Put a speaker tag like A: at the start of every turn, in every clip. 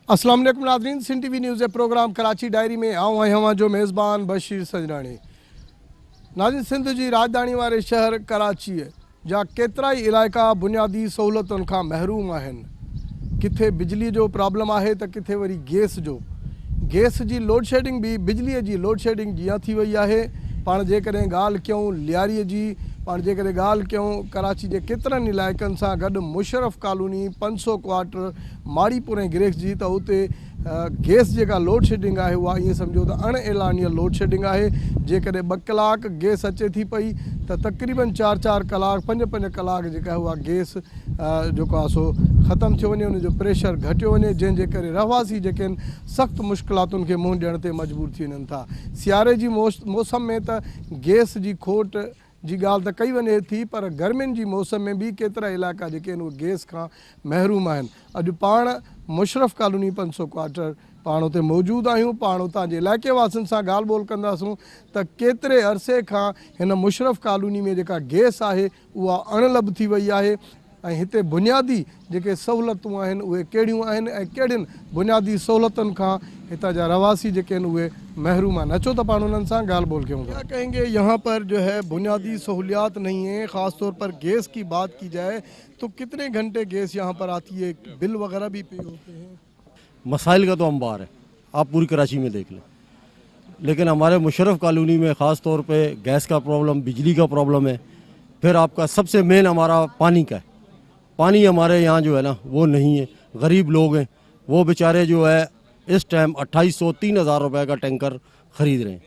A: अस्सलाम वालेकुम नाज़रीन, Sindh TV news programme Karachi diary में आऊँ आहियां जो मेज़बान बशीर सजनानी। नाज़रीन, सिंध जी राजधानी वारे शहर कराची जा केतिराई इलाइक़ा बुनियादी सहूलतुनि खां महरूम आहिनि। किथे बिजली जो प्रॉब्लम आहे त किथे वरी गैस जी लोड शेडिंग भी बिजली जी लोड शेडिंग जीअं थी वई आहे। पाण जेकॾहिं ॻाल्हि कयूं लियारीअ जी, पाण जेकॾहिं ॻाल्हि कयूं कराची जे केतिरनि इलाइक़नि सां गॾु मुशरफ कॉलोनी 500 क्वार्टर माड़ीपुर ऐं गिरेक्स जी, त उते गैस जेका लोड शेडिंग आहे उहा ईअं सम्झो त अण एलानियल लोड शेडिंग आहे। जेकॾहिं 2 कलाक गैस अचे थी पई त तक़रीबन 4-4 कलाक 5-5 कलाक जेका आहे उहा गैस जेको आहे सो ख़तमु थियो वञे, उनजो प्रेशर घटियो वञे, जंहिंजे करे रहवासी जेके आहिनि सख़्तु मुश्किलातुनि खे मुंहुं ॾियण ते मजबूर थी वञनि था। सियारे जी मौसम में त गैस जी खोट जी ॻाल्हि त कई वञे थी, पर गर्मियुनि जी मौसम में बि केतिरा इलाइक़ा जेके आहिनि उहे गैस खां महरूम आहिनि। अॼु पाण मुशरफ कॉलोनी 500 क्वार्टर पाण उते मौजूदु आहियूं। पाण उतां जे इलाइक़े वासियुनि सां ॻाल्हि ॿोल कंदासूं त केतिरे अरसे खां हिन मुशरफ कॉलोनी में जेका गैस आहे उहा अणलभ थी वई आहे ऐं हिते बुनियादी जेके सहूलतूं आहिनि उहे कहिड़ियूं आहिनि ऐं कहिड़ियुनि बुनियादी सहूलतुनि खां हितां जा रहवासी जेके आहिनि उहे महरूम आहिनि। अचो त पाण उन्हनि सां ॻाल्हि ॿोल कयूं। क्या कहेंगे, यहाँ पर जो है बुनियादी सहूलियात नहीं है, ख़ास तौर पर गैस की बात की जाए तो कितने घंटे गैस यहाँ पर आती है, बिल वगैरह भी पे होते हैं?
B: मसाइल का तो अंबार है, आप पूरी कराची में देख लें। लेकिन हमारे मुशर्रफ कॉलोनी में ख़ास तौर पे गैस का प्रॉब्लम, बिजली का प्रॉब्लम है। फिर आपका सबसे मेन हमारा पानी का है। पानी हमारे यहाँ जो है ना वो नहीं है। गरीब लोग हैं, वो बेचारे जो है इस टाइम 2800-3000 रुपये का टैंकर ख़रीद रहे हैं।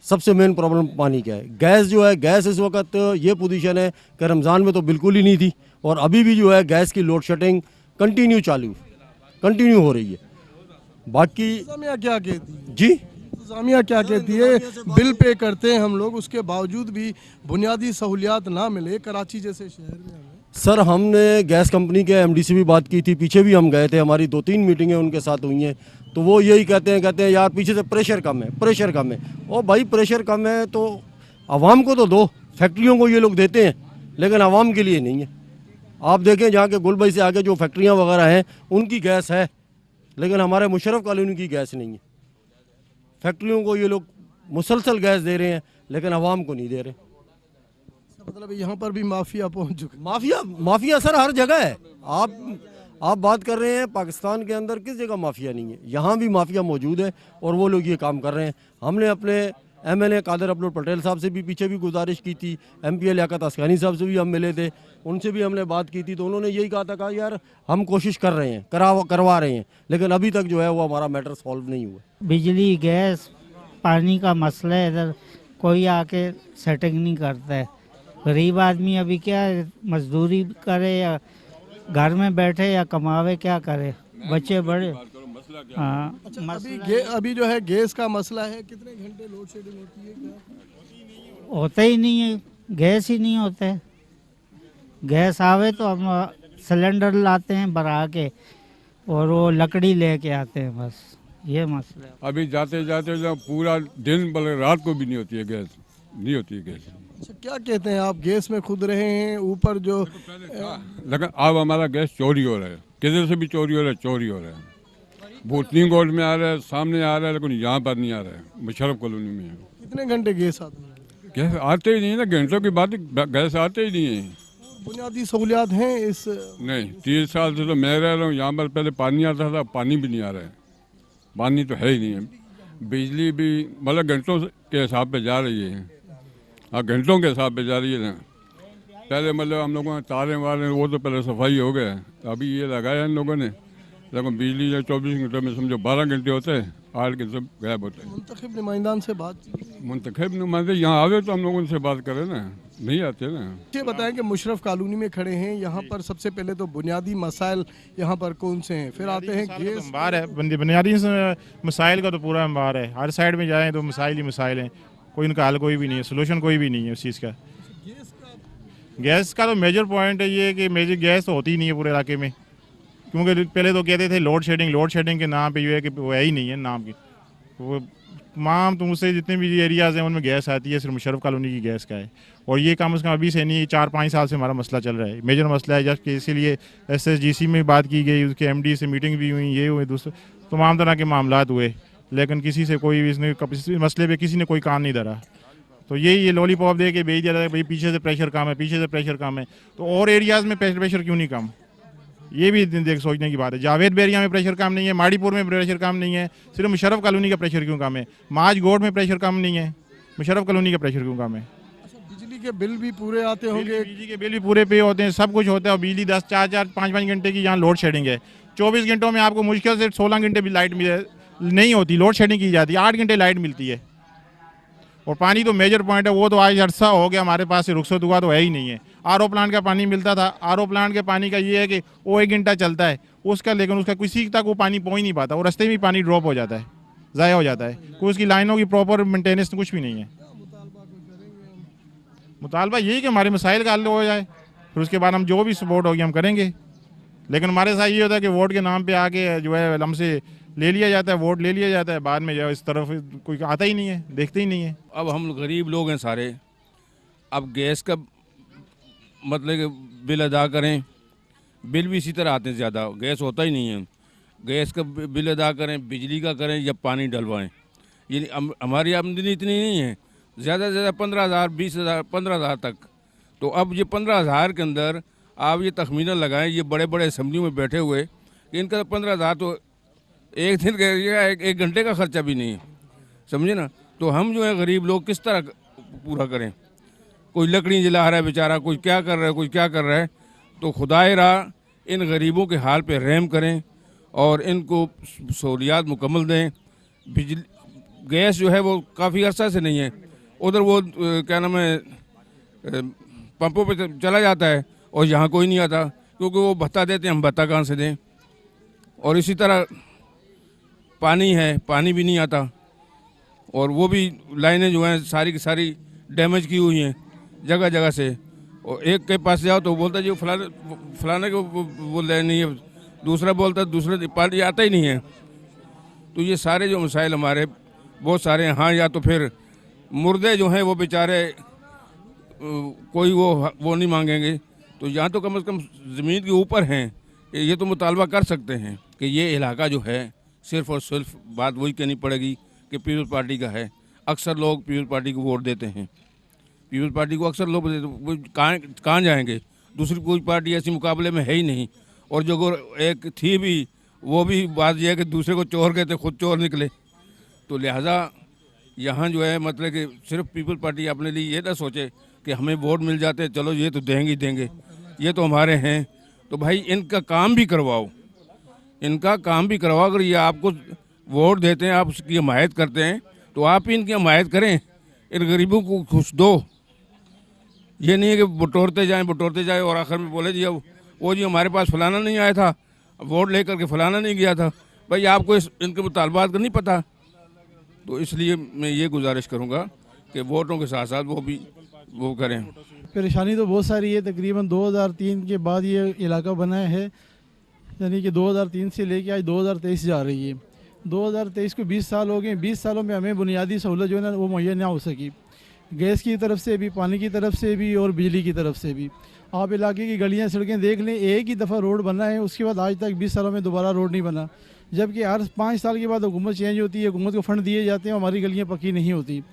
B: सबसे मेन प्रॉब्लम पानी का है। गैस जो है, गैस इस वक्त ये पोजीशन है कि रमज़ान में तो बिल्कुल ही नहीं थी, और अभी भी जो है गैस की लोड शेडिंग कंटिन्यू हो रही है। बाकी
A: इंतज़ामिया क्या कहती है?
B: जी,
A: इंतज़ामिया क्या कहती है? बिल पे करते हैं हम लोग, उसके बावजूद भी बुनियादी सहूलियात ना मिले कराची जैसे शहर में हमें।
B: सर, हमने गैस कंपनी के एमडी से भी बात की थी, पीछे भी हम गए थे, हमारी 2-3 मीटिंगें उनके साथ हुई हैं। तो वो यही कहते हैं यार पीछे से प्रेशर कम है। और भाई प्रेशर कम है तो आवाम को तो दो, फैक्ट्रियों को ये लोग देते हैं लेकिन आवाम के लिए नहीं है। आप देखें जहाँ के गुलबई से आगे जो फैक्ट्रियाँ वगैरह हैं उनकी गैस है, लेकिन हमारे मुशर्रफ कॉलोनी की गैस नहीं है। फैक्ट्रियों को ये लोग मुसलसल गैस दे रहे हैं लेकिन आवाम को नहीं दे रहे।
A: मतलब यहाँ पर भी माफिया पहुँच चुके।
B: माफिया सर हर जगह है। आप बात कर रहे हैं पाकिस्तान के अंदर किस जगह माफिया नहीं है? यहाँ भी माफिया मौजूद है और वो लोग ये काम कर रहे हैं। हमने अपने MLA कादर अपलोड पटेल साहब से भी पीछे भी गुजारिश की थी, MPA लियाकत अस्कानी साहब से भी हम मिले थे, उनसे भी हमने बात की थी। तो उन्होंने यही कहा यार हम कोशिश कर रहे हैं, करवा रहे हैं, लेकिन अभी तक जो है वो हमारा मैटर सॉल्व नहीं हुआ।
C: बिजली, गैस, पानी का मसला है, इधर कोई आके सेटिंग नहीं करता है। गरीब आदमी अभी क्या मजदूरी करे या घर में बैठे या कमावे, क्या करे, बच्चे बड़े। हाँ,
A: अभी जो है गैस का मसला है, कितने घंटे लोड शेडिंग होती है? क्या
C: होता ही नहीं है, गैस ही नहीं होता है। गैस आवे तो हम सिलेंडर लाते हैं भरा के और वो लकड़ी लेके आते हैं, बस ये मसला है।
D: अभी जाते जाते पूरा दिन बल्कि रात को भी नहीं होती है गैस।
A: अच्छा, क्या कहते हैं आप? गैस में खुद रहे हैं, ऊपर जो
D: लेकिन अब हमारा गैस चोरी हो रहा है, किधर से भी चोरी हो रहा है। भूतनी गोल्ड में आ रहा है, सामने आ रहा है, लेकिन यहाँ पर नहीं आ रहा है, मुशर्रफ कॉलोनी में है।
A: कितने घंटे गैस आती है?
D: गैस आते ही नहीं है ना, घंटों की बात, गैस आते ही नहीं है।
A: बुनियादी सहूलियात हैं इस?
D: नहीं, 30 साल से तो मैं रह रहा हूँ यहाँ पर। पहले पानी आता था, पानी भी नहीं आ रहा है, पानी तो है ही नहीं है। बिजली भी मतलब घंटों के हिसाब पे जा रही है। हाँ, घंटों के हिसाब पे जा रही है ना। पहले मतलब हम लोगों ने तारे वारे वो तो पहले सफाई हो गया, अभी ये लगाया इन लोगों ने, लेकिन बिजली जो 24 घंटे में समझो 12 घंटे होते हैं, 8 घंटे सब गायब होते हैं।
A: मुंतखब नुमाइंदान से बात?
D: मुंतखब नुमाइंदे यहाँ आवे तो हम लोग उनसे बात करें ना, नहीं आते ना।
A: ये बताएं कि मुशर्रफ कॉलोनी में खड़े हैं, यहाँ पर सबसे पहले तो बुनियादी मसाइल यहाँ पर कौन से हैं? फिर आते हैं गैस।
E: अंबार है, बुनियादी मसाइल का तो पूरा अंबार है। हर साइड में जाएँ तो मसाइल ही मसाइल हैं, कोई इनका हल कोई भी नहीं है, सोल्यूशन कोई भी नहीं है उस चीज़ का। गैस का तो मेजर पॉइंट है ये कि मेजर गैस तो होती ही नहीं है पूरे इलाके में, क्योंकि पहले तो कहते थे लोड शेडिंग के नाम पे ये है कि वो है ही नहीं है नाम की। वो तमाम तो मुझसे जितने भी एरियाज़ हैं उनमें गैस आती है, सिर्फ मुशर्रफ कॉलोनी की गैस का है। और ये कम से कम अभी से नहीं, 4-5 साल से हमारा मसला चल रहा है, मेजर मसला है। जबकि इसीलिए SSGC में बात की गई, उसके MD से मीटिंग भी हुई, ये हुए, दूसरे तमाम तरह के मामलात हुए, लेकिन किसी से कोई इसने इस मसले पे किसी ने कोई कान नहीं धरा। तो ये लॉलीपॉप दे के भेज दिया था भाई पीछे से प्रेशर कम है, पीछे से प्रेशर कम है। तो और एरियाज़ में प्रेशर क्यों नहीं कम, ये भी देख सोचने की बात है। जावेद बेरिया में प्रेशर कम नहीं है, माड़ीपुर में प्रेशर कम नहीं है, सिर्फ मुशर्रफ कॉलोनी का प्रेशर क्यों कम है? माज गोड में प्रेशर कम नहीं है, मुशर्रफ कॉलोनी का प्रेशर क्यों कम है?
A: बिजली के बिल भी पूरे आते होंगे?
E: बिजली के बिल भी पूरे पे होते हैं, सब कुछ होता है। और बिजली 10, 4, 5 घंटे की यहाँ लोड शेडिंग है। 24 घंटों में आपको मुश्किल से 16 घंटे भी लाइट नहीं होती, लोड शेडिंग की जाती है, 8 घंटे लाइट मिलती है। और पानी तो मेजर पॉइंट है, वो तो आज अरसा हो गया हमारे पास से रुखसत हुआ तो है ही नहीं है। RO प्लांट का पानी मिलता था, RO प्लांट के पानी का ये है कि वो 1 घंटा चलता है उसका, लेकिन उसका किसी तक वो पानी पहुँच नहीं पाता, और रास्ते में पानी ड्रॉप हो जाता है, ज़ाया हो जाता है। कोई उसकी लाइनों की प्रॉपर मेंटेनेंस कुछ भी नहीं है। मुतालबा यही कि हमारे मसाइल का हल हो जाए, फिर उसके बाद हम जो भी सपोर्ट होगी हम करेंगे। लेकिन हमारे साथ ये होता है कि वोट के नाम पे आके जो है हमसे ले लिया जाता है, वोट ले लिया जाता है, बाद में जो है इस तरफ कोई आता ही नहीं है, देखते ही नहीं है।
F: अब हम गरीब लोग हैं सारे, अब गैस का मतलब कि बिल अदा करें, बिल भी इसी तरह आते हैं, ज़्यादा गैस होता ही नहीं है। गैस का बिल अदा करें, बिजली का करें या पानी डलवाएं, ये हमारी आमदनी इतनी नहीं है, ज़्यादा से ज़्यादा 15,000, 20,000, 15,000 तक। तो अब ये 15,000 के अंदर आप ये तखमीना लगाएं, ये बड़े बड़े असम्बलियों में बैठे हुए कि इनका 15,000 तो एक दिन का एक घंटे का खर्चा भी नहीं है, समझे ना। तो हम जो है गरीब लोग किस तरह पूरा करें? कोई लकड़ी जला रहा है बेचारा, कोई क्या कर रहा है, कोई क्या कर रहा है। तो खुदाए रहा इन गरीबों के हाल पे रहम करें और इनको सहूलियात मुकम्मल दें। बिजली गैस जो है वो काफ़ी अर्सा से नहीं है, उधर वो क्या नाम है पंपों पे चला जाता है और यहाँ कोई नहीं आता, क्योंकि वो भत्ता देते हैं, हम भत्ता कहाँ से दें। और इसी तरह पानी है, पानी भी नहीं आता, और वो भी लाइनें जो हैं सारी की सारी डैमेज की हुई हैं जगह जगह से। और एक के पास जाओ तो बोलता जी फलाने को बोल रहे नहीं है, दूसरा बोलता दूसरे पार्टी आता ही नहीं है। तो ये सारे जो मसाइल हमारे बहुत सारे हैं। हाँ, या तो फिर मुर्दे जो हैं वो बेचारे कोई वो नहीं मांगेंगे, तो यहाँ तो कम से कम ज़मीन के ऊपर हैं, ये तो मुतालबा कर सकते हैं कि ये इलाका जो है सिर्फ और सिर्फ बात वही कहनी पड़ेगी कि पीपल्स पार्टी का है। अक्सर लोग पीपल्स पार्टी को वोट देते हैं, पीपल्स पार्टी को अक्सर लोग कहाँ जाएंगे? दूसरी कोई पार्टी ऐसी मुकाबले में है ही नहीं। और जो एक थी भी, वो भी बात यह है कि दूसरे को चोर कहते, खुद चोर निकले। तो लिहाजा यहाँ जो है मतलब कि सिर्फ पीपल्स पार्टी अपने लिए ये ना सोचे कि हमें वोट मिल जाते चलो ये तो देंगे, ये तो हमारे हैं। तो भाई इनका काम भी करवाओ, इनका काम भी करवाओ। अगर ये आपको वोट देते हैं, आप उसकी हमायत करते हैं, तो आप ही इनकी हमायत करें, इन गरीबों को खुश दो। ये नहीं है कि बटोरते जाएं और आखिर में बोले जी अब वो जी हमारे पास फलाना नहीं आया था, वोट लेकर के फलाना नहीं गया था। भाई आपको इनके मुतालबात का नहीं पता। तो इसलिए मैं ये गुजारिश करूँगा कि वोटों के साथ साथ वो करें।
G: परेशानी तो बहुत सारी है। तकरीबन 2003 के बाद ये इलाका बना है, यानी कि 2003 से लेके आज 2023 जा रही है। 2023 को 20 साल हो गए। 20 सालों में हमें बुनियादी सहूलत जो है ना वो मुहैया ना हो सकी, गैस की तरफ से भी, पानी की तरफ से भी और बिजली की तरफ से भी। आप इलाके की गलियां सड़कें देख लें, एक ही दफ़ा रोड बना है, उसके बाद आज तक 20 सालों में दोबारा रोड नहीं बना। जबकि हर 5 साल के बाद हुकूमत चेंज होती है, हुकूमत को फ़ंड दिए जाते हैं, हमारी गलियाँ पक्की नहीं होती।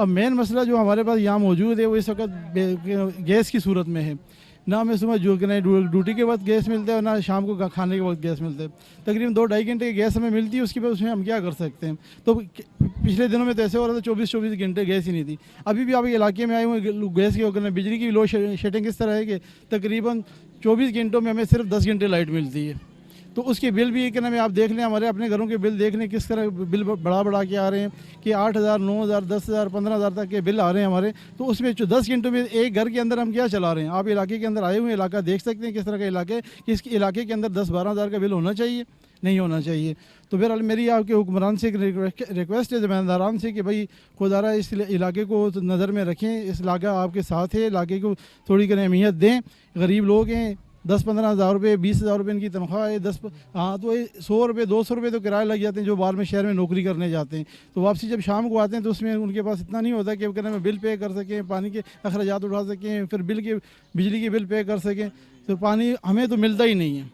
G: अब मेन मसला जो हमारे पास यहाँ मौजूद है वो इस वक्त गैस की सूरत में है। ना हमें सुबह ड्यूटी के वक्त गैस मिलता है, ना शाम को खाने के वक्त गैस मिलता है। तकरीबन 2-2.5 घंटे की गैस हमें मिलती है, उसके बाद उसमें हम क्या कर सकते हैं। तो पिछले दिनों में तो ऐसे हो रहा था 24-24 घंटे गैस ही नहीं थी। अभी भी आप इलाके में आए हुए गैस की बिजली की लोड शेडिंग इस तरह है कि तकरीबन 24 घंटों में हमें सिर्फ 10 घंटे लाइट मिलती है। तो उसके बिल भी क्या नाम है, आप देख लें, हमारे अपने घरों के बिल देख लें किस तरह बिल बढ़ा के आ रहे हैं कि 8,000, 9,000, 10,000, 15,000 तक के बिल आ रहे हैं हमारे। तो उसमें 10 घंटों में एक घर के अंदर हम क्या चला रहे हैं। आप इलाके के अंदर आए हुए इलाका देख सकते हैं किस तरह का इलाका है कि इस इलाके के अंदर 10-12 हज़ार का बिल होना चाहिए, नहीं होना चाहिए। तो फिर मेरी आपके हुक्मरान से एक रिक्वेस्ट है, ज़िम्मेदारान से, कि भाई खुदारा इस इलाके को नज़र में रखें, इस इलाका आपके साथ है, इलाके को थोड़ी अहमियत दें। गरीब लोग हैं, 10-15 हज़ार रुपये, 20,000 रुपये इनकी तनख्वाह है। 10 हाँ तो 100 रुपये 200 रुपये तो किराए लग जाते हैं जो बाहर में शहर में नौकरी करने जाते हैं। तो वापसी जब शाम को आते हैं तो उसमें उनके पास इतना नहीं होता कि वो कहना बिल पे कर सकें, पानी के अखराजात उठा सकें, फिर बिजली के बिल पे कर सकें। तो पानी हमें तो मिलता ही नहीं है।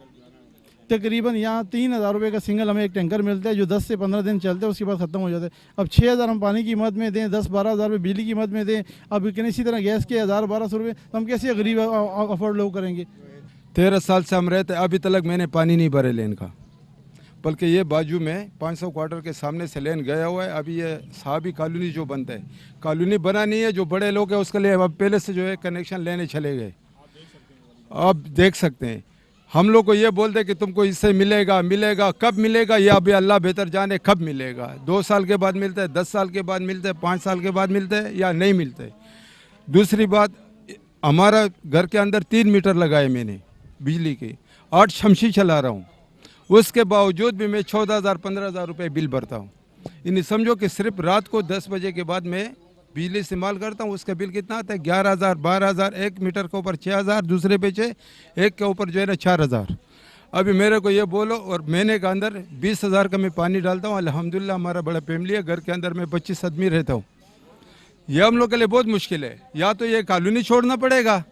G: तकरीबन यहाँ 3,000 रुपये का सिंगल हमें एक टैंकर मिलता है जो 10 से 15 दिन चलता है, उसके बाद ख़त्म हो जाता है। अब 6,000 हम पानी की मद में दें, 10-12 हज़ार रुपये बिजली की मद में दें, अब इसी तरह गैस के 1,000-1,200 रुपये, तो हम कैसे गरीब अफोर्ड लोग करेंगे।
H: 13 साल से हम रहते, अभी तक मैंने पानी नहीं भरे लेन का, बल्कि ये बाजू में 500 क्वार्टर के सामने से लेन गया हुआ है। अभी ये साहबी कॉलोनी जो बनता है, कॉलोनी बना नहीं है, जो बड़े लोग हैं उसके लिए अब पहले से जो है कनेक्शन लेने चले गए। आप देख सकते हैं हम लोग को ये बोलते हैं कि तुमको इससे मिलेगा, कब मिलेगा ये अभी अल्लाह बेहतर जाने कब मिलेगा। 2 साल के बाद मिलता है, 10 साल के बाद मिलता है, 5 साल के बाद मिलता है या नहीं मिलता है। दूसरी बात, हमारा घर के अंदर 3 मीटर लगाए मैंने बिजली के, 8 शमशी चला रहा हूँ, उसके बावजूद भी मैं 14,000-15,000 रुपये बिल भरता हूँ। इन्हें समझो कि सिर्फ रात को 10 बजे के बाद मैं बिजली इस्तेमाल करता हूँ, उसका बिल कितना आता है 11,000, 12,000, 1 मीटर के ऊपर 6,000, दूसरे पे एक के ऊपर जो है ना 4,000। अभी मेरे को ये बोलो, और महीने के अंदर 20,000 का मैं पानी डालता हूँ। अल्हम्दुलिल्लाह हमारा बड़ा फैमिली है, घर के अंदर मैं 25 आदमी रहता हूँ। यह हम लोग के लिए बहुत मुश्किल है। या तो ये कॉलोनी छोड़ना पड़ेगा,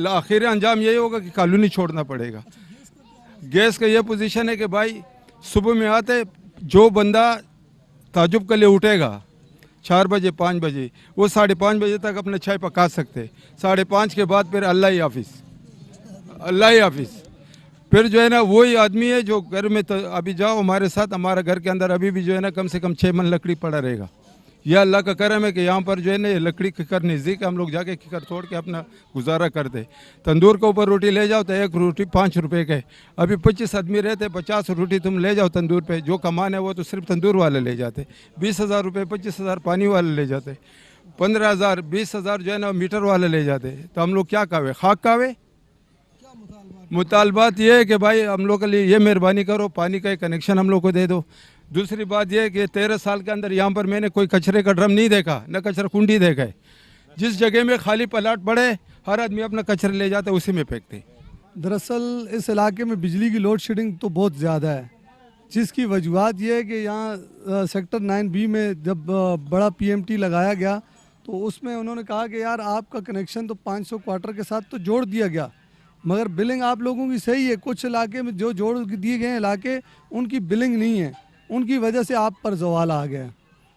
H: आखिर अंजाम यही होगा कि कॉलोनी छोड़ना पड़ेगा। गैस का ये पोजीशन है कि भाई सुबह में आते जो बंदा ताजुब के लिए उठेगा 4 बजे 5 बजे, वो 5:30 बजे तक अपना चाय पका सकते। 5:30 के बाद फिर अल्लाह ही हाफिज़। फिर जो है ना वही आदमी है जो घर में, तो अभी जाओ हमारे साथ, हमारा घर के अंदर अभी भी जो है ना कम से कम 6 मन लकड़ी पड़ा रहेगा। यह अल्लाह का करम है कि यहाँ पर जो है ना ये लकड़ी किकर नज़दीक, हम लोग जाके किकर तोड़ के अपना गुजारा करते। तंदूर के ऊपर रोटी ले जाओ तो 1 रोटी 5 रुपए के, अभी 25 आदमी रहते, 50 रोटी तुम ले जाओ तंदूर पे, जो कमान है वो तो सिर्फ तंदूर वाले ले जाते। 20,000 रुपये, 25,000 पानी वाले ले जाते, 15,000, 20,000 जो है ना मीटर वाले ले जाते। तो हम लोग क्या कावे, खाक कावे। मुतालबात ये है कि भाई हम लोग के लिए ये मेहरबानी करो, पानी का एक कनेक्शन हम लोग को दे दो। दूसरी बात यह है कि 13 साल के अंदर यहाँ पर मैंने कोई कचरे का ड्रम नहीं देखा, न कचरा कुंडी देखा है। जिस जगह में खाली प्लाट पड़े हर आदमी अपना कचरा ले जाता है, उसी में फेंकते।
I: दरअसल इस इलाके में बिजली की लोड शेडिंग तो बहुत ज़्यादा है, जिसकी वजूहत ये है कि यहाँ सेक्टर 9B में जब बड़ा PMT लगाया गया तो उसमें उन्होंने कहा कि यार आपका कनेक्शन तो 500 क्वार्टर के साथ तो जोड़ दिया गया, मगर बिलिंग आप लोगों की सही है। कुछ इलाके में जो जोड़ दिए गए इलाके उनकी बिलिंग नहीं है, उनकी वजह से आप पर सवाल आ गया,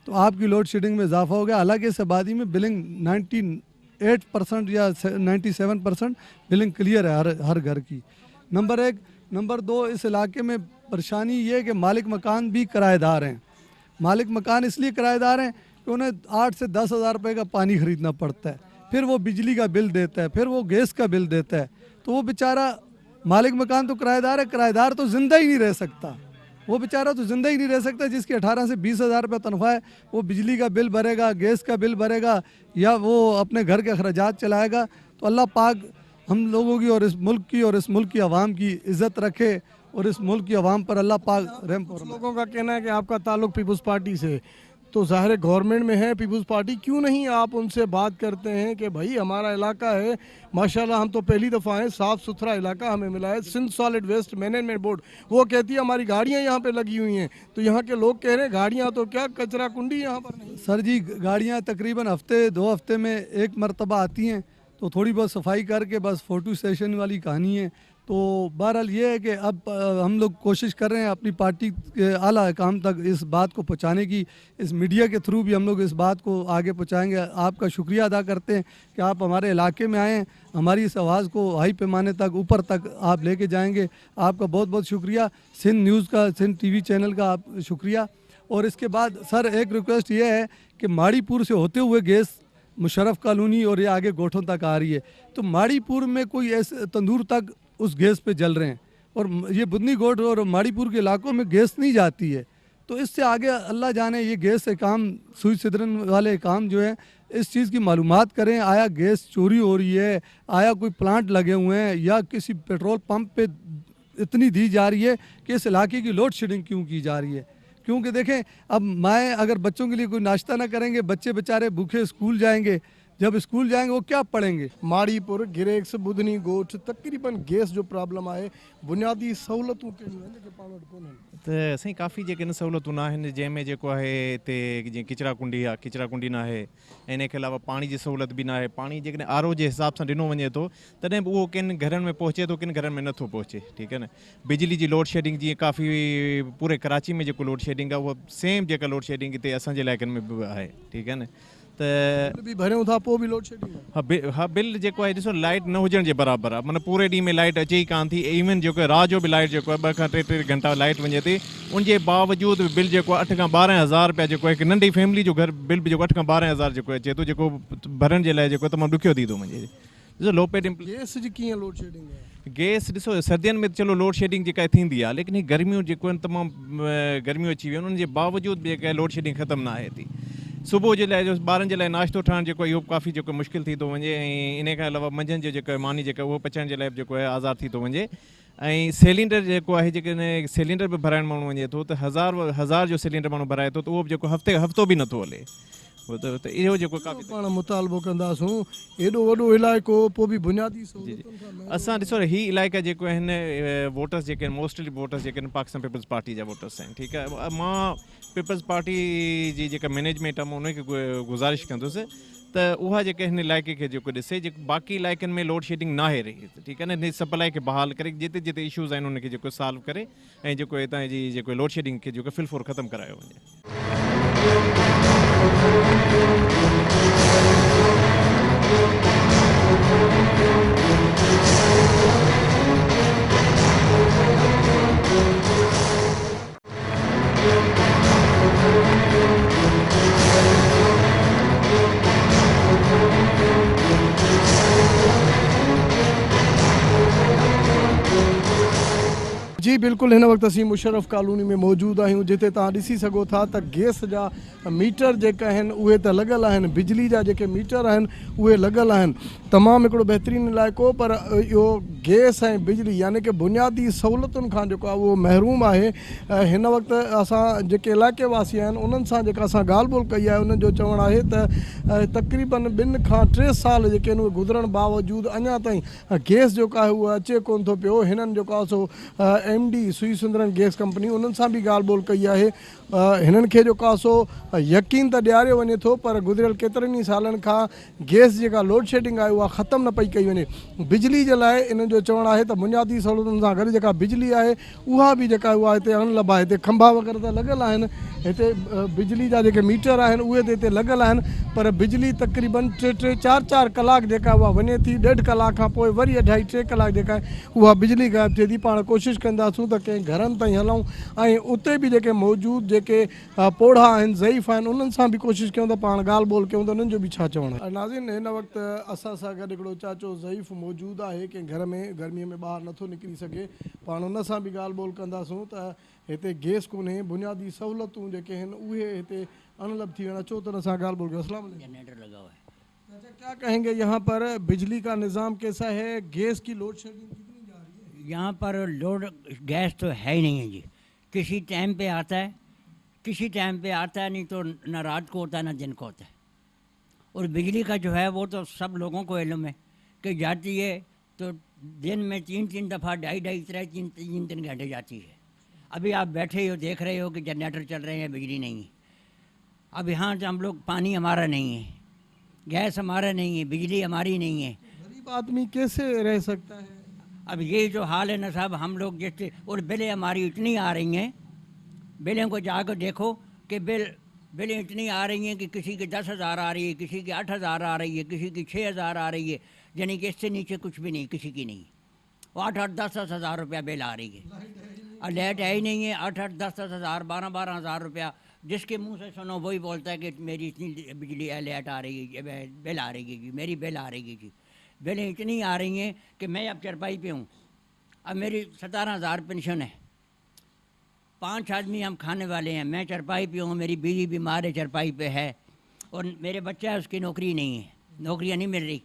I: तो आपकी लोड शेडिंग में इजाफा हो गया। हालांकि इस आबादी में बिलिंग 98% या 97% बिलिंग क्लियर है हर घर की। नंबर 1। नंबर 2, इस इलाके में परेशानी ये है कि मालिक मकान भी किराएदार हैं। मालिक मकान इसलिए किराएदार हैं कि उन्हें 8 से 10 हज़ार रुपये का पानी ख़रीदना पड़ता है, फिर वो बिजली का बिल देता है, फिर वो गैस का बिल देता है। तो वो बेचारा मालिक मकान तो किराएदार है, किराएदार तो ज़िंदा ही नहीं रह सकता, वो बेचारा तो ज़िंदा ही नहीं रह सकता। जिसकी 18 से 20 हज़ार रुपये तनख्वाह है, वो बिजली का बिल भरेगा, गैस का बिल भरेगा, या वो अपने घर के अखराजात चलाएगा। तो अल्लाह पाक हम लोगों की और इस मुल्क की और इस मुल्क की आवाम की इज़्ज़त रखे, और इस मुल्क की आवाम पर अल्लाह पाक रहम फरमाए।
A: लोगों का कहना है कि आपका ताल्लुक पीपुल्स पार्टी से, तो ज़ाहिर है गवर्नमेंट में है पीपुल्स पार्टी, क्यों नहीं आप उनसे बात करते हैं कि भाई हमारा इलाका है माशाल्लाह, हम तो पहली दफ़ा हैं, साफ़ सुथरा इलाका हमें मिला है। Sindh solid waste management board वो कहती है हमारी गाड़ियाँ यहाँ पे लगी हुई हैं, तो यहाँ के लोग कह रहे हैं गाड़ियाँ तो क्या, कचरा कुंडी यहाँ पर नहीं।
I: सर जी, गाड़ियाँ तकरीबन हफ्ते 2 हफ्ते में एक मरतबा आती हैं, तो थोड़ी बहुत सफाई करके बस फ़ोटो सेशन वाली कहानी है। तो बहरहाल ये है कि अब हम लोग कोशिश कर रहे हैं अपनी पार्टी के आला काम तक इस बात को पहुंचाने की। इस मीडिया के थ्रू भी हम लोग इस बात को आगे पहुंचाएंगे। आपका शुक्रिया अदा करते हैं कि आप हमारे इलाके में आएँ, हमारी इस आवाज़ को हाई पैमाने तक, ऊपर तक आप लेके जाएंगे। आपका बहुत बहुत शुक्रिया। सिंध न्यूज़ का, सिंध TV चैनल का आप शुक्रिया। और इसके बाद सर एक रिक्वेस्ट ये है कि माड़ीपुर से होते हुए गैस मुशर्रफ कॉलोनी और ये आगे गोठों तक आ रही है, तो माड़ीपुर में कोई ऐसे तंदूर तक उस गैस पे जल रहे हैं, और ये बुदनी गोठ और माड़ीपुर के इलाकों में गैस नहीं जाती है। तो इससे आगे अल्लाह जाने ये गैस से काम, सुई सिदरन वाले काम जो है, इस चीज़ की मालूमात करें। आया गैस चोरी हो रही है, आया कोई प्लांट लगे हुए हैं, या किसी पेट्रोल पंप पे इतनी दी जा रही है कि इस इलाके की लोड शेडिंग क्यों की जा रही है। क्योंकि देखें, अब माएँ अगर बच्चों के लिए कोई नाश्ता ना करेंगे, बच्चे बेचारे भूखे स्कूल जाएंगे, जब स्कूल जाएंगे वो क्या पढ़ेंगे।
A: माड़ीपुर गिरेक्स बुधनी गोठ तकरीबन गैस जो प्रॉब्लम आहे बुनियादी सहूलतूं कहिड़ियूं आहिनि जेके पाण वटि कोन्हनि।
E: त साईं काफ़ी जेके न सहूलियतूं न आहिनि जंहिंमें जेको आहे हिते जीअं किचरा कुंडी आहे, किचरा कुंडी न आहे ऐं इन खे अलावा पाणी जी सहूलियत बि न आहे। पाणी जेकॾहिं आर ओ जे हिसाब सां ॾिनो वञे थो तॾहिं बि उहो किन घरनि में पहुचे थो, किन घरनि में नथो पहुचे। ठीकु आहे न। बिजली जी लोड शेडिंग जीअं काफ़ी पूरे कराची में जेको लोड शेडिंग आहे उहा सेम जेका लोड शेडिंग हिते असांजे इलाइक़नि में बि आहे। ठीकु आहे न। त
A: बि भरियूं था पोइ बि लोड शेडिंग आहे।
E: हा बिल जेको आहे ॾिसो लाइट न हुजण जे बराबरि आहे। माना पूरे ॾींहं में लाइट अचे ई कान थी। इवन जेको आहे राति जो बि लाइट जेको आहे 2 खां 3 घंटा लाइट वञे थी। उनजे बावजूद बि बिल जेको आहे 8 खां 12 हज़ार रुपया जेको आहे हिकु नंढी फैमिली जो घर बिल बि जेको 8 खां 12 हज़ार जेको अचे थो, जेको भरण जे लाइ जेको तमामु ॾुखियो थी थो वञे। ॾिसो लो पेड
A: गैस जी कीअं लोड शेडिंग आहे?
E: गैस ॾिसो सर्दियुनि में चलो लोड शेडिंग जेका थींदी आहे, लेकिन हीअ गर्मियूं जेको आहिनि तमामु गर्मियूं अची वियूं आहिनि। उनजे बावजूद बि जेका लोड शेडिंग ख़तमु न आहे थी। सुबुह जे लाइ जो ॿारनि जे लाइ नाश्तो ठाहिणु जेको आहे इहो काफ़ी जेको मुश्किल थी थो वञे। ऐं इन खां अलावा मंझंदि जो जेको आहे मानी जेका उहो पचाइण जे लाइ बि जेको आहे आज़ादु थी थो वञे। ऐं सिलेंडर जेको आहे जेकॾहिं सिलेंडर बि भराइण माण्हू वञे थो त हज़ार जो सिलेंडर माण्हू भराए थो त उहो बि जेको हफ़्तो बि नथो हले। त इहो जेको काफ़ी
A: पाण मुतालबो कंदासूं एॾो वॾो इलाइक़ो पोइ बि बुनियादी सहूलियतुनि खां महिरूं।
E: असां ॾिसो ही इलाइक़ा जेको आहिनि वोटर्स जेके आहिनि मोस्टली वोटर्स जेके आहिनि पाकिस्तान पीपल्स पार्टी जा वोटर्स आहिनि। ठीकु आहे। मां पीपल्स पार्टी जी जेका मैनेजमेंट आहे मां उनखे गुज़ारिश कंदुसि त उहा जेके हिन इलाइक़े खे जेको ॾिसे जेको बाक़ी इलाइक़नि में लोड शेडिंग न आहे रही। ठीकु आहे न। हिन सप्लाई खे बहाल करे जिते जिते इशूज़ आहिनि उनखे जेको सॉल्व करे ऐं जेको हितां जी जेको लोड शेडिंग खे जेको फिलफोर ख़तमु करायो वञे।
A: जी बिल्कुलु हिन वक़्तु असीं मुशर्रफ कॉलोनी में मौजूदु आहियूं जिते तव्हां ॾिसी सघो था त गैस जा मीटर जेका आहिनि उहे त लॻल आहिनि, बिजली जा जेके मीटर आहिनि उहे लॻल आहिनि। तमामु हिकिड़ो बहितरीनु इलाइक़ो पर इहो गैस ऐं बिजली यानी कि बुनियादी सहूलियतुनि खां जेको आहे उहो महरूम आहे। हिन वक़्तु असां जेके इलाइक़े वासी आहिनि उन्हनि सां जेका असां ॻाल्हि ॿोल कई आहे उन्हनि जो चवणु आहे त तक़रीबन 2 खां 3 साल जेके आहिनि उहे गुज़रण बावजूदि अञा ताईं गैस जेको आहे उहो अचे कोन थो पियो। हिननि जेको आहे सो MD सुई सुंदरन गैस कंपनी उन्हनि सां बि ॻाल्हि ॿोल कई आहे। हिननि खे जेको आहे सो यकीन त ॾियारियो वञे थो पर गुज़िरियल केतिरनि ई सालनि खां गैस जेका लोड शेडिंग आहे उहा ख़तमु न पई कई वञे। बिजली जे लाइ इन्हनि जो चवणु आहे त बुनियादी सहूलियतुनि सां गॾु जेका बिजली आहे उहा बि जेका उहा हिते अनलब आहे। हिते खंभा वग़ैरह त लॻल आहिनि, हिते बिजली जा जेके मीटर आहिनि उहे त हिते लॻल आहिनि पर बिजली तक़रीबन 3-3, 4-4 कलाक जेका उहा वञे थी। 1.5 कलाक खां पोइ वरी 2.5-3 कलाक जेका आहे उहा बिजली गायब थिए थी। पाण कोशिशि कंदासूं त कंहिं घरनि ताईं हलूं ऐं उते बि जेके मौजूदु जेके पोढ़ा आहिनि ज़ईफ़ आहिनि उन्हनि सां बि कोशिशि कयूं त पाण ॻाल्हि ॿोल कयूं त उन्हनि जो बि छा चवणु आहे। नाज़रीन हिन वक़्तु असां सां गॾु हिकिड़ो चाचो ज़ईफ़ मौजूदु आहे कंहिं घर में गर्मीअ में ॿाहिरि नथो निकिरी सघे। पाण उन सां बि ॻाल्हि ॿोल कंदासूं त हिते गैस कोन्हे, बुनियादी सहूलियतूं जेके आहिनि उहे हिते अनलब थी वञनि। अचो त हुन सां ॻाल्हि ॿोल कयो। अस्सलाम वालेकुम।
J: जनरेटर लगा हुआ है।
A: अच्छा क्या कहेंगे यहाँ पर बिजली का निज़ाम कैसा है? गैस की लोड शेडिंग कितनी जा रही है?
J: यहाँ पर लोड गैस तो है ही नहीं है जी। किसी टाइम पे आता है, किसी टाइम पे आता है, नहीं तो न रात को होता है न दिन को होता है। और बिजली का जो है वो तो सब लोगों को इल्म है कि जाती है तो दिन में 3-3 दफ़ा 2.5-2.5, 3-3 घंटे जाती है। अभी आप बैठे हो देख रहे हो कि जनरेटर चल रहे हैं, बिजली नहीं है। अब यहाँ से हम लोग पानी हमारा नहीं है, गैस हमारा नहीं है, बिजली हमारी नहीं है।
A: गरीब आदमी कैसे रह सकता है?
J: अब ये जो हाल है ना साहब, हम लोग जैसे और बिलें हमारी इतनी आ रही हैं, बिलें को जाकर देखो कि बिलें इतनी आ रही हैं कि किसी की 10,000 आ रही है, किसी की 8,000 आ रही है, किसी की 6,000 आ रही है, यानी कि इससे नीचे कुछ भी नहीं, किसी की नहीं। वो 8-8, 10-10 हज़ार रुपया बिल आ रही है और लाइट है ही नहीं है। 8-8, 10-10 हज़ार, 12-12 हज़ार रुपया जिसके मुंह से सुनो वही बोलता है कि मेरी इतनी बिजली लाइट आ रही है, बिल आ रही है जी, मेरी बिल आ रही है जी। बिलें इतनी आ रही हैं कि मैं अब चरपाई पे हूँ। अब मेरी 17,000 पेंशन है, 5 आदमी हम खाने वाले हैं, मैं चरपाई पे हूँ, मेरी बीवी बीमार है, चरपाई पे है और मेरे बच्चा है उसकी नौकरी नहीं है, नौकरियाँ नहीं मिल रही।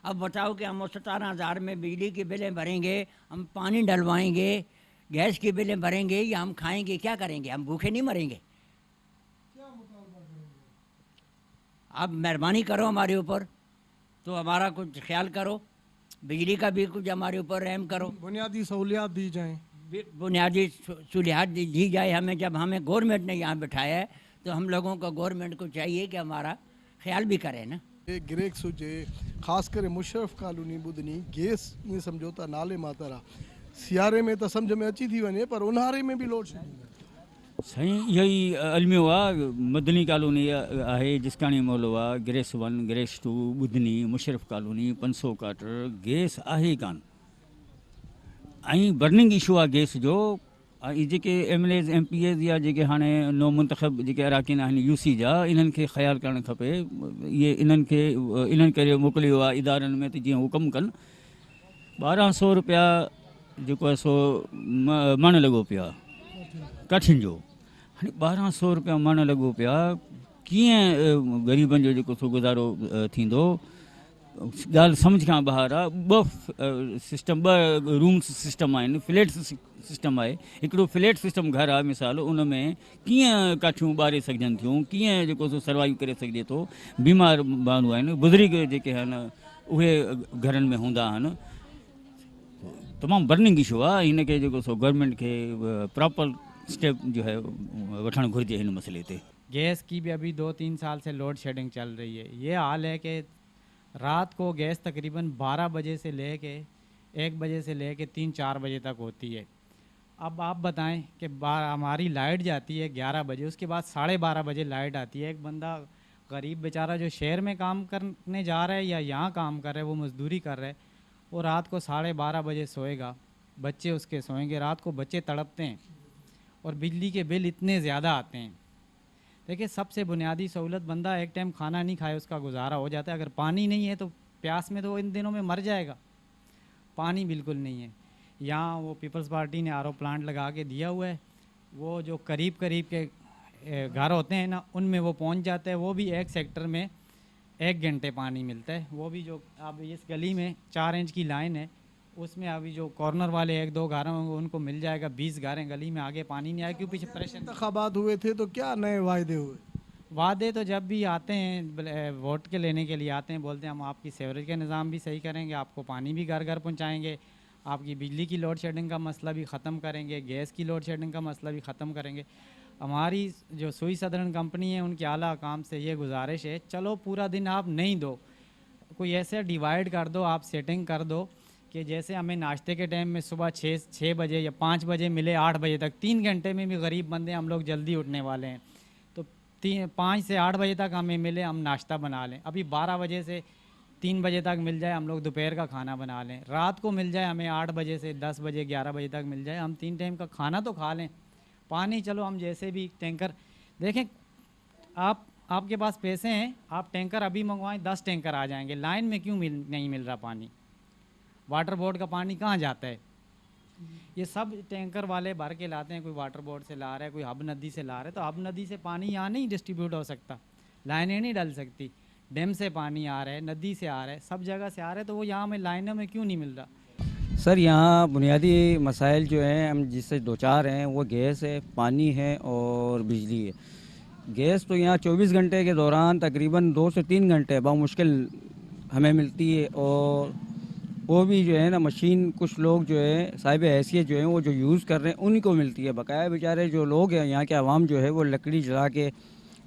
J: अब बताओ कि हम 17,000 में बिजली की बिलें भरेंगे, हम पानी डलवाएंगे, गैस की बिलें भरेंगे या हम खाएंगे, क्या करेंगे? हम भूखे नहीं मरेंगे? आप मेहरबानी करो हमारे ऊपर, तो हमारा कुछ ख्याल करो, बिजली का भी कुछ हमारे ऊपर रहम करो,
A: बुनियादी सहूलियात दी जाएं।
J: बुनियादी सहूलियात दी जाए हमें। जब हमें गवर्नमेंट ने यहाँ बिठाया है तो हम लोगों को गवर्नमेंट को चाहिए कि हमारा ख्याल भी करे ना।
A: ये ग्रेक सुजे ख़ासि करे मुशरफ कॉलोनी ॿुधनी गैस ईअं सम्झो त नाले मातर आहे। सियारे में त सम्झ में अची थी वञे पर ऊन्हारे में बि लोड शेडिंग आहे।
K: साईं इहो ई अलमियो आहे। मदनी कॉलोनी आहे, जिसकाणी मोहल्लो आहे, ग्रेस 1 ग्रेस 2 ॿुधनी मुशरफ कॉलोनी 500 क्वार्टर गैस आहे ई कान। ऐं बर्निंग इशू आहे गैस जो। ऐं जेके MLAs MPAs या जेके हाणे नो मुंतखब जेके अराकीन आहिनि UC जा, इन्हनि खे ख़्यालु करणु खपे। इहे इन्हनि करे मोकिलियो आहे इदारनि में त जीअं हू कमु कनि। 1200 रुपया जेको आहे सो मण लॻो पिया कठिन जो। हाणे 1200 रुपया मण लॻो पिया, कीअं ग़रीबनि जो जेको सो गुज़ारो थींदो? ॻाल्हि सम्झ खां ॿाहिरि आहे। 2 सिस्टम 2 रूम्स सिस्टम आहिनि, फ्लैट सिस्टम आहे। हिकिड़ो फ्लैट सिस्टम घरु आहे मिसाल, उन में कीअं काठियूं ॿारे सघजनि थियूं, कीअं जेको सो सर्वाइव करे सघिजे थो? बीमार माण्हू आहिनि, बुज़ुर्ग जेके आहिनि उहे घरनि में हूंदा आहिनि। तमामु बर्निंग इशू आहे। हिन खे जेको सो गवर्नमेंट खे प्रॉपर स्टेप जो है वठणु घुरिजे हिन मसइले ते।
L: गैस की भी अभी 2-3 साल से लोड शेडिंग चल रही है। ये हाल है कि रात को गैस तकरीबन 12 बजे से लेके 1 बजे से लेके 3-4 बजे तक होती है। अब आप बताएं कि हमारी लाइट जाती है 11 बजे, उसके बाद 12:30 बजे लाइट आती है। एक बंदा गरीब बेचारा जो शहर में काम करने जा रहा है या यहाँ काम कर रहा है, वो मजदूरी कर रहा है, वो रात को 12:30 बजे सोएगा, बच्चे उसके सोएंगे। रात को बच्चे तड़पते हैं और बिजली के बिल इतने ज़्यादा आते हैं। देखिए, सबसे बुनियादी सहूलत, बंदा एक टाइम खाना नहीं खाए उसका गुजारा हो जाता है। अगर पानी नहीं है तो प्यास में तो इन दिनों में मर जाएगा। पानी बिल्कुल नहीं है। यहाँ वो पीपल्स पार्टी ने RO प्लांट लगा के दिया हुआ है। वो जो करीब के घर होते हैं ना, उनमें वो पहुँच जाता है। वो भी एक सेक्टर में 1 घंटे पानी मिलता है। वो भी जो अब इस गली में 4 इंच की लाइन है, उसमें अभी जो कॉर्नर वाले 1-2 घर होंगे उनको मिल जाएगा। 20 घर हैं गली में, आगे पानी नहीं आया। क्यों? पीछे प्रेशर।
A: इंतखाबात हुए थे तो क्या नए वायदे हुए?
L: वादे तो जब भी आते हैं वोट के लेने के लिए आते हैं, बोलते हैं हम आपकी सेवरेज का निज़ाम भी सही करेंगे, आपको पानी भी घर घर पहुंचाएंगे, आपकी बिजली की लोड शेडिंग का मसला भी ख़त्म करेंगे, गैस की लोड शेडिंग का मसला भी ख़त्म करेंगे। हमारी जो सुई सदरन कंपनी है, उनके आला हकाम से ये गुजारिश है, चलो पूरा दिन आप नहीं दो, कोई ऐसे डिवाइड कर दो, आप सेटिंग कर दो कि जैसे हमें नाश्ते के टाइम में सुबह 6 बजे या 5 बजे मिले 8 बजे तक, 3 घंटे में भी गरीब बंदे हम लोग जल्दी उठने वाले हैं, तो 5 से 8 बजे तक हमें मिले, हम नाश्ता बना लें। अभी 12 बजे से 3 बजे तक मिल जाए, हम लोग दोपहर का खाना बना लें। रात को मिल जाए हमें 8 बजे से 10 बजे 11 बजे तक मिल जाए, हम 3 टाइम का खाना तो खा लें। पानी चलो हम जैसे भी टैंकर, देखें आपके पास पैसे हैं, आप टैंकर अभी मंगवाएं 10 टैंकर आ जाएंगे। लाइन में क्यों नहीं मिल रहा पानी? वाटर बोर्ड का पानी कहाँ जाता है? ये सब टैंकर वाले भर के लाते हैं, कोई वाटर बोर्ड से ला रहा है, कोई हब नदी से ला रहा है। तो हब नदी से पानी यहाँ नहीं डिस्ट्रीब्यूट हो सकता, लाइनें नहीं डल सकती। डैम से पानी आ रहा है, नदी से आ रहा है, सब जगह से आ रहा है, तो वो यहाँ में लाइनों में क्यों नहीं मिल रहा?
M: सर, यहाँ बुनियादी मसाइल जो हैं हम जिससे 2-4 हैं, वो गैस है, पानी है और बिजली है। गैस तो यहाँ 24 घंटे के दौरान तकरीबन 2 से 3 घंटे बामुश्किल हमें मिलती है, और वो भी जो है ना मशीन कुछ लोग जो है साहिब हैसियत जो है वो जो यूज़ कर रहे हैं उन्हीं को मिलती है। बकाया बेचारे जो लोग हैं यहाँ के आवाम जो है वो लकड़ी जला के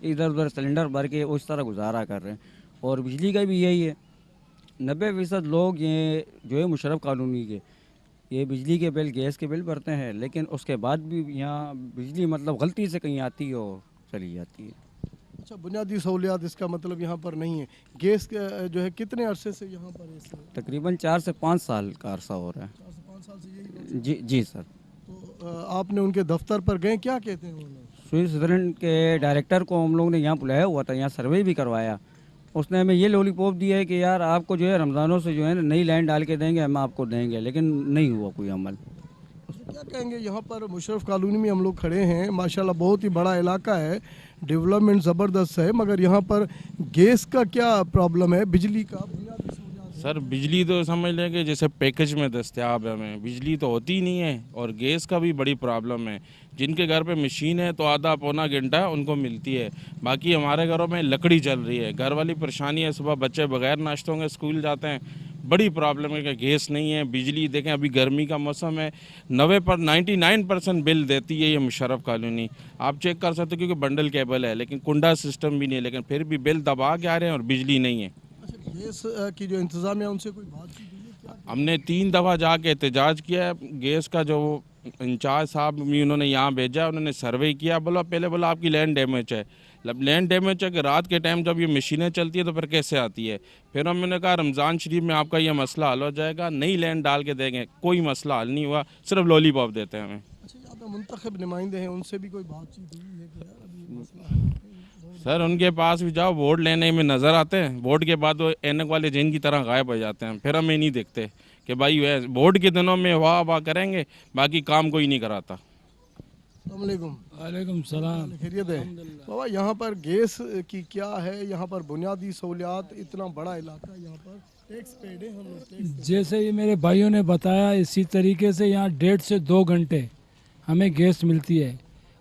M: इधर उधर सिलेंडर भर के उस तरह गुजारा कर रहे हैं। और बिजली का भी यही है, 90% लोग ये जो है मुशर्रफ कॉलोनी के ये बिजली के बिल, गैस के बिल भरते हैं, लेकिन उसके बाद भी यहाँ बिजली मतलब गलती से कहीं आती है और चली जाती है।
A: अच्छा, बुनियादी सहूलियात इसका मतलब यहाँ पर नहीं है। गैस जो है कितने अरसे से यहाँ पर?
M: तकरीबन 4 से 5 साल का अरसा हो रहा है।
A: 4 से 5 साल से
M: जी जी सर।
A: तो आपने उनके दफ्तर पर गए, क्या कहते हैं उन्होंने?
M: सुई सदरन के डायरेक्टर को हम लोगों ने यहाँ बुलाया हुआ था, यहाँ सर्वे भी करवाया। उसने हमें ये लॉलीपॉप दिया है कि यार आपको जो है रमज़ानों से जो है नई लाइन डाल के देंगे, हम आपको देंगे, लेकिन नहीं हुआ कोई अमल।
A: क्या कहेंगे? यहाँ पर मुशर्रफ कॉलोनी में हम लोग खड़े हैं, माशाल्लाह बहुत ही बड़ा इलाका है, डेवलपमेंट ज़बरदस्त है, मगर यहाँ पर गैस का क्या प्रॉब्लम है, बिजली का?
F: सर बिजली तो समझ लें कि जैसे पैकेज में दस्तयाब है, हमें बिजली तो होती ही नहीं है और गैस का भी बड़ी प्रॉब्लम है। जिनके घर पे मशीन है तो आधा पौना घंटा उनको मिलती है, बाकी हमारे घरों में लकड़ी चल रही है। घर वाली परेशानी है, सुबह बच्चे बगैर नाश्तों के स्कूल जाते हैं। बड़ी प्रॉब्लम है कि गैस नहीं है, बिजली देखें अभी गर्मी का मौसम है, 99% बिल देती है ये मुशर्रफ कॉलोनी। आप चेक कर सकते हो क्योंकि बंडल केबल है लेकिन कुंडा सिस्टम भी नहीं है, लेकिन फिर भी बिल दबा के आ रहे हैं और बिजली नहीं है।
A: गैस की जो इंतजाम है उनसे कोई बात नहीं?
F: हमने 3 दफ़ा जाके एहतजाज किया है। गैस का जो इंचार्ज साहब भी उन्होंने यहाँ भेजा, उन्होंने सर्वे किया, बोला आपकी लैंड डैमेज है। लैंड डैमेज है कि रात के टाइम जब ये मशीनें चलती है तो फिर कैसे आती है। फिर हमने कहा रमज़ान शरीफ में आपका ये मसला हल हो जाएगा, नई लैंड डाल के देंगे। कोई मसला हल नहीं हुआ, सिर्फ लॉलीपॉप देते हैं हमें।
A: अच्छा, यहाँ पे मुंतखब नुमाइंदे हैं, उनसे भी कोई बातचीत हुई है कि यार अभी ये मसला है?
F: सर उनके पास भी जाओ, वोट लेने में नज़र आते हैं, वोट के बाद वो ऐनक वाले जिन की तरह गायब हो जाते हैं। फिर हमें नहीं देखते कि भाई वोट के दिनों में वाह करेंगे, बाकी काम कोई नहीं कराता।
N: वालेकुम सलाम।
A: खैरियत है बाबा? यहाँ पर गैस की क्या है, यहाँ पर बुनियादी सहूलियात, इतना बड़ा इलाका, यहाँ पर टैक्स पेड है हम लोग।
N: जैसे ये मेरे भाइयों ने बताया इसी तरीके से यहाँ 1.5 से 2 घंटे हमें गैस मिलती है,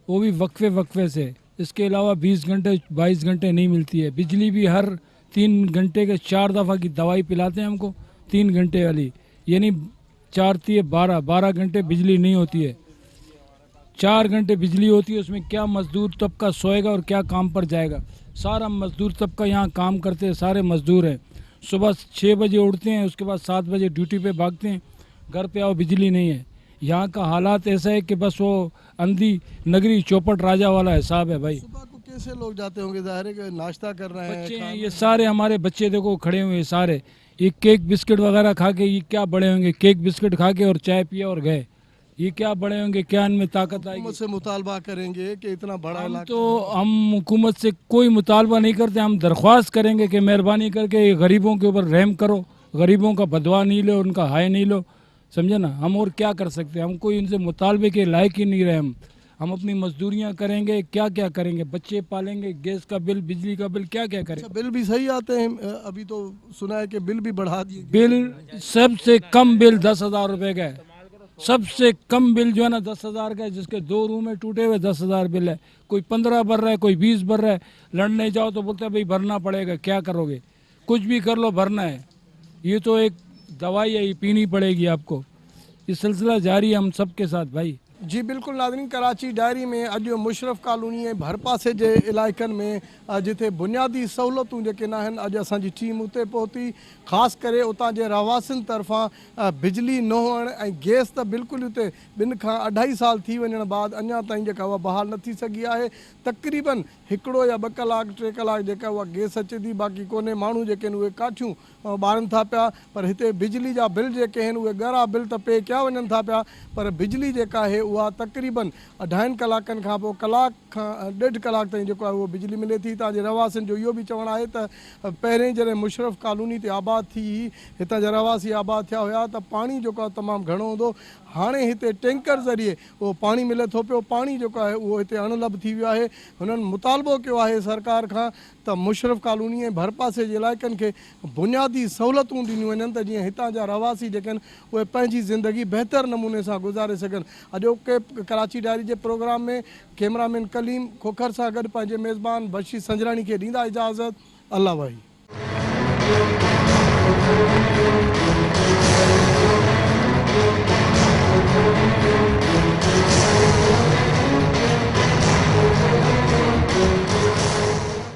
N: वो भी वक्फे से। इसके अलावा 20 घंटे 22 घंटे नहीं मिलती है। बिजली भी हर 3 घंटे के 4 दफ़ा की दवाई पिलाते हैं हमको, 3 घंटे वाली, यानी 4 3 12 घंटे बिजली नहीं होती है। 4 घंटे बिजली होती है, उसमें क्या मजदूर तबका सोएगा और क्या काम पर जाएगा। सारा मजदूर तबका यहाँ काम करते हैं, सारे मजदूर हैं। सुबह 6 बजे उठते हैं, उसके बाद 7 बजे ड्यूटी पे भागते हैं, घर पे आओ बिजली नहीं है। यहाँ का हालात ऐसा है कि बस वो अंधी नगरी चौपट राजा वाला हिसाब है भाई।
A: सुबह को कैसे लोग जाते होंगे? जाहिर है कि नाश्ता कर रहे हैं,
N: बच्चे हैं ये सारे, हमारे बच्चे देखो खड़े हुए सारे, ये केक बिस्किट वगैरह खा के ये क्या बड़े होंगे, केक बिस्किट खा के और चाय पिया और गए, ये क्या बड़े होंगे, क्या इनमें ताकत आएगी।
A: हुकूमत से मुतालबा करेंगे कि इतना बड़ा इलाका।
N: तो हम हुकूमत से कोई मुतालबा नहीं करते, हम दरख्वास्त करेंगे कि मेहरबानी करके गरीबों के ऊपर रहम करो, गरीबों का बदवा नहीं लो, उनका हाय नहीं लो, समझे ना। हम और क्या कर सकते हैं, हम कोई इनसे मुतालबे के लायक ही नहीं रहे। हम अपनी मजदूरियां करेंगे, क्या क्या करेंगे, बच्चे पालेंगे, गैस का बिल, बिजली का बिल, क्या क्या करें।
A: अच्छा, बिल भी सही आते हैं? अभी तो सुना है कि बिल भी बढ़ा दिए।
N: बिल सबसे कम बिल 10,000 रुपये का है, सबसे कम बिल जो है ना 10,000 का है, जिसके 2 रूम में टूटे हुए 10,000 बिल है। कोई 15 भर रहा है, कोई 20 भर रहा है। लड़ने जाओ तो बोलते हैं भाई भरना पड़ेगा, क्या करोगे, कुछ भी कर लो भरना है। ये तो एक दवाई है, ये पीनी पड़ेगी आपको। ये सिलसिला जारी है हम सब के साथ भाई।
A: जी बिल्कुल नाज़रीन, कराची डायरी में अॼु मुशरफ कॉलोनी ऐं भरपासे जे इलाइक़नि में जिथे बुनियादी सहूलियतूं जेके न आहिनि, अॼु असांजी टीम उते पहुती। ख़ासि करे उतां जे रहवासियुनि तरफ़ां बिजली न हुअण ऐं गैस त बिल्कुलु हिते 2 खां 2.5 साल थी वञण बाद अञा ताईं जेका उहा बहाल न थी सघी आहे। तक़रीबन 1 या 2 कलाक 3 कलाक जेका उहा गैस अचे थी, बाक़ी कोन्हे। माण्हू जेके आहिनि उहे काठियूं ॿारनि था पिया, पर हिते बिजली जा बिल जेके आहिनि उहे ॻरा बिल त पे कया वञनि था पिया, पर बिजली जेका आहे उहा तक़रीबन 2.5 कलाकनि खां पोइ कलाक खां 1.5 कलाक ताईं जेको आहे उहो बिजली मिले थी। तव्हांजे रहवासियुनि जो इहो बि चवणु आहे त पहिरें जॾहिं मुशरफ कॉलोनी ते आबाद थी, हितां जा रहवासी आबाद थिया हुया त पाणी जेको आहे तमामु घणो हूंदो। हाणे हिते टैंकर ज़रिए उहो पाणी मिले थो पियो। पाणी जेको आहे उहो हिते अणलभ थी वियो आहे। हुननि मुतालबो कयो आहे सरकार खां त मुशरफ कॉलोनी ऐं भरपासे जे इलाइक़नि खे बुनियादी सहूलियतूं ॾिनियूं वञनि त जीअं हितां जा रहवासी जेके आहिनि उहे पंहिंजी ज़िंदगी बहितर नमूने सां गुज़ारे सघनि। अॼोके कराची डायरी जे प्रोग्राम में कैमरामैन कलीम खोखर सां गॾु पंहिंजे मेज़बान बशीर संजराणी खे ॾींदा इजाज़त। अल्लाह भाई।